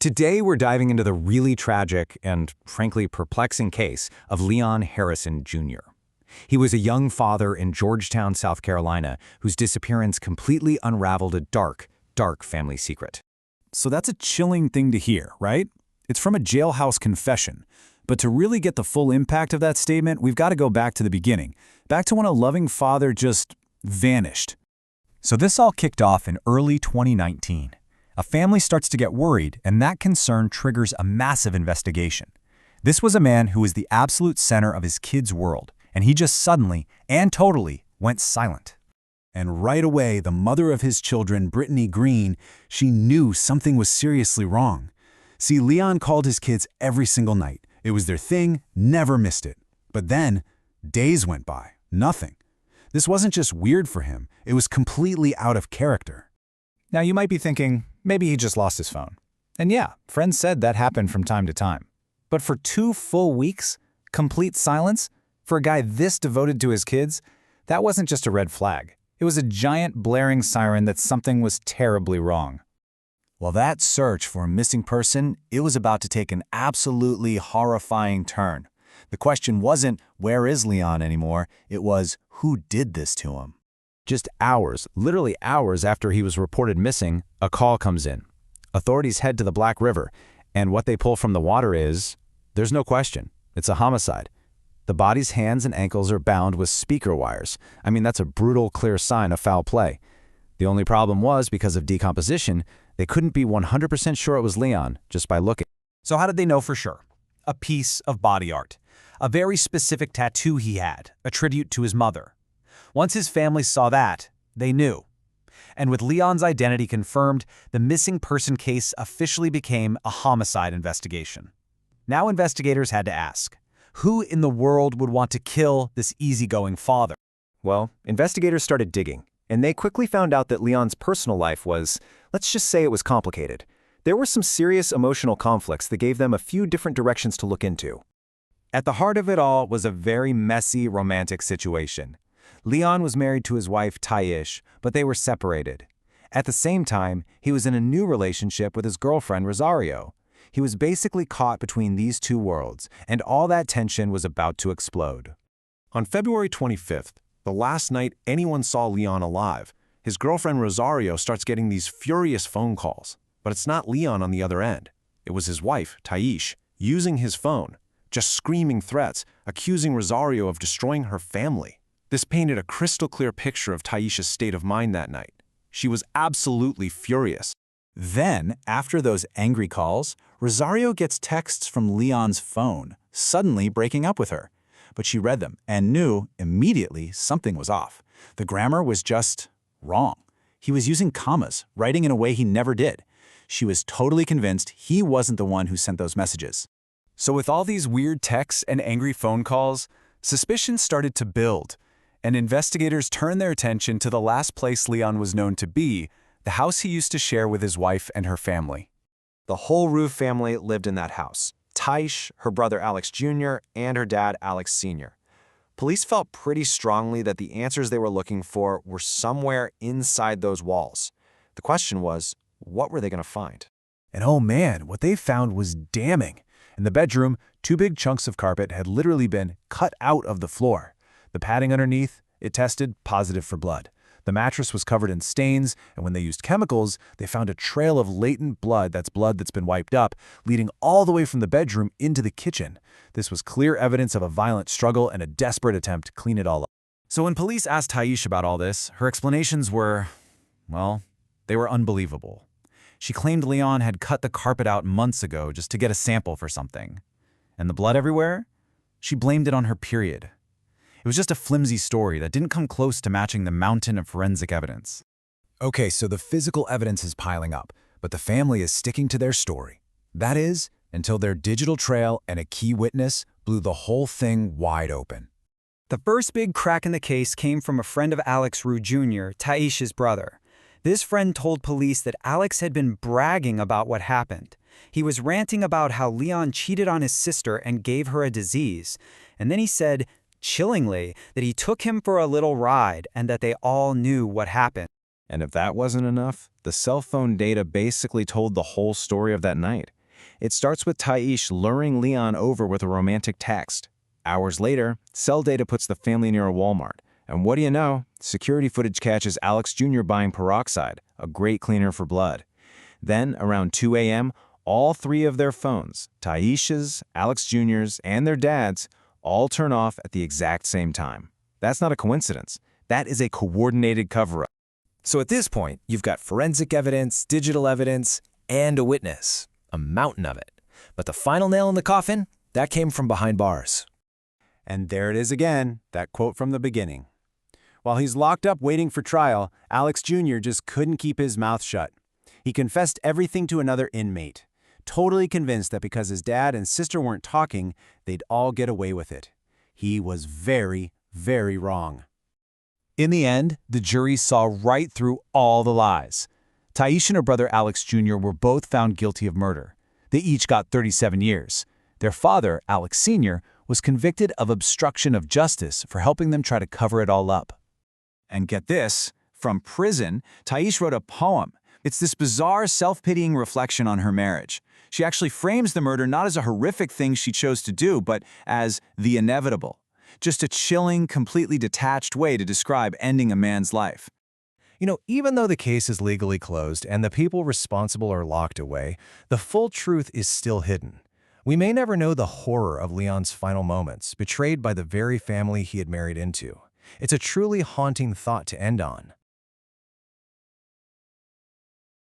Today, we're diving into the really tragic and, frankly, perplexing case of Leon Harrison Jr. He was a young father in Georgetown, South Carolina, whose disappearance completely unraveled a dark, dark family secret. So that's a chilling thing to hear, right? It's from a jailhouse confession. But to really get the full impact of that statement, we've got to go back to the beginning, back to when a loving father just vanished. So this all kicked off in early 2019. A family starts to get worried, and that concern triggers a massive investigation. This was a man who was the absolute center of his kids' world, and he just suddenly and totally went silent. And right away, the mother of his children, Brittany Green, she knew something was seriously wrong. See, Leon called his kids every single night. It was their thing, never missed it. But then, days went by, nothing. This wasn't just weird for him, it was completely out of character. Now, you might be thinking, maybe he just lost his phone. And yeah, friends said that happened from time to time. But for 2 full weeks, complete silence, for a guy this devoted to his kids, that wasn't just a red flag. It was a giant blaring siren that something was terribly wrong. Well, that search for a missing person, it was about to take an absolutely horrifying turn. The question wasn't, where is Leon anymore? It was, who did this to him? Just hours, literally hours after he was reported missing, a call comes in. Authorities head to the Black River, and what they pull from the water is, there's no question, it's a homicide. The body's hands and ankles are bound with speaker wires. I mean, that's a brutal, clear sign of foul play. The only problem was, because of decomposition, they couldn't be 100% sure it was Leon just by looking. So how did they know for sure? A piece of body art. A very specific tattoo he had, a tribute to his mother. Once his family saw that, they knew. And with Leon's identity confirmed, the missing person case officially became a homicide investigation. Now investigators had to ask, who in the world would want to kill this easygoing father? Well, investigators started digging, and they quickly found out that Leon's personal life was, let's just say it was complicated. There were some serious emotional conflicts that gave them a few different directions to look into. At the heart of it all was a very messy romantic situation. Leon was married to his wife, Taish, but they were separated. At the same time, he was in a new relationship with his girlfriend, Rosario. He was basically caught between these two worlds, and all that tension was about to explode. On February 25th, the last night anyone saw Leon alive, his girlfriend Rosario starts getting these furious phone calls. But it's not Leon on the other end. It was his wife, Taish, using his phone, just screaming threats, accusing Rosario of destroying her family. This painted a crystal clear picture of Taish's state of mind that night. She was absolutely furious. Then, after those angry calls, Rosario gets texts from Leon's phone, suddenly breaking up with her. But she read them and knew immediately something was off. The grammar was just wrong. He was using commas, writing in a way he never did. She was totally convinced he wasn't the one who sent those messages. So with all these weird texts and angry phone calls, suspicion started to build, and investigators turned their attention to the last place Leon was known to be, the house he used to share with his wife and her family. The whole Roof family lived in that house. Taish, her brother Alex Jr., and her dad Alex Sr. Police felt pretty strongly that the answers they were looking for were somewhere inside those walls. The question was, what were they going to find? And oh man, what they found was damning. In the bedroom, 2 big chunks of carpet had literally been cut out of the floor. The padding underneath, it tested positive for blood. The mattress was covered in stains, and when they used chemicals, they found a trail of latent blood that's been wiped up, leading all the way from the bedroom into the kitchen. This was clear evidence of a violent struggle and a desperate attempt to clean it all up. So when police asked Taish about all this, her explanations were, well, they were unbelievable. She claimed Leon had cut the carpet out months ago just to get a sample for something. And the blood everywhere? She blamed it on her period. It was just a flimsy story that didn't come close to matching the mountain of forensic evidence. Okay, so the physical evidence is piling up, but the family is sticking to their story. That is, until their digital trail and a key witness blew the whole thing wide open. The first big crack in the case came from a friend of Alex Rue Jr., Taish's brother. This friend told police that Alex had been bragging about what happened. He was ranting about how Leon cheated on his sister and gave her a disease. And then he said, chillingly, that he took him for a little ride and that they all knew what happened. And if that wasn't enough, the cell phone data basically told the whole story of that night. It starts with Taish luring Leon over with a romantic text. Hours later, cell data puts the family near a Walmart. And what do you know? Security footage catches Alex Jr. buying peroxide, a great cleaner for blood. Then, around 2 a.m., all three of their phones, Taish's, Alex Jr.'s, and their dad's, all turn off at the exact same time. That's not a coincidence. That is a coordinated cover-up. So at this point, you've got forensic evidence, digital evidence, and a witness. A mountain of it. But the final nail in the coffin, that came from behind bars. And there it is again, that quote from the beginning. While he's locked up waiting for trial, Alex Jr. just couldn't keep his mouth shut. He confessed everything to another inmate, totally convinced that because his dad and sister weren't talking, they'd all get away with it. He was very, very wrong. In the end, the jury saw right through all the lies. Taish and her brother Alex Jr. were both found guilty of murder. They each got 37 years. Their father, Alex Sr., was convicted of obstruction of justice for helping them try to cover it all up. And get this, from prison, Taish wrote a poem. It's this bizarre, self-pitying reflection on her marriage. She actually frames the murder not as a horrific thing she chose to do, but as the inevitable. Just a chilling, completely detached way to describe ending a man's life. You know, even though the case is legally closed and the people responsible are locked away, the full truth is still hidden. We may never know the horror of Leon's final moments, betrayed by the very family he had married into. It's a truly haunting thought to end on.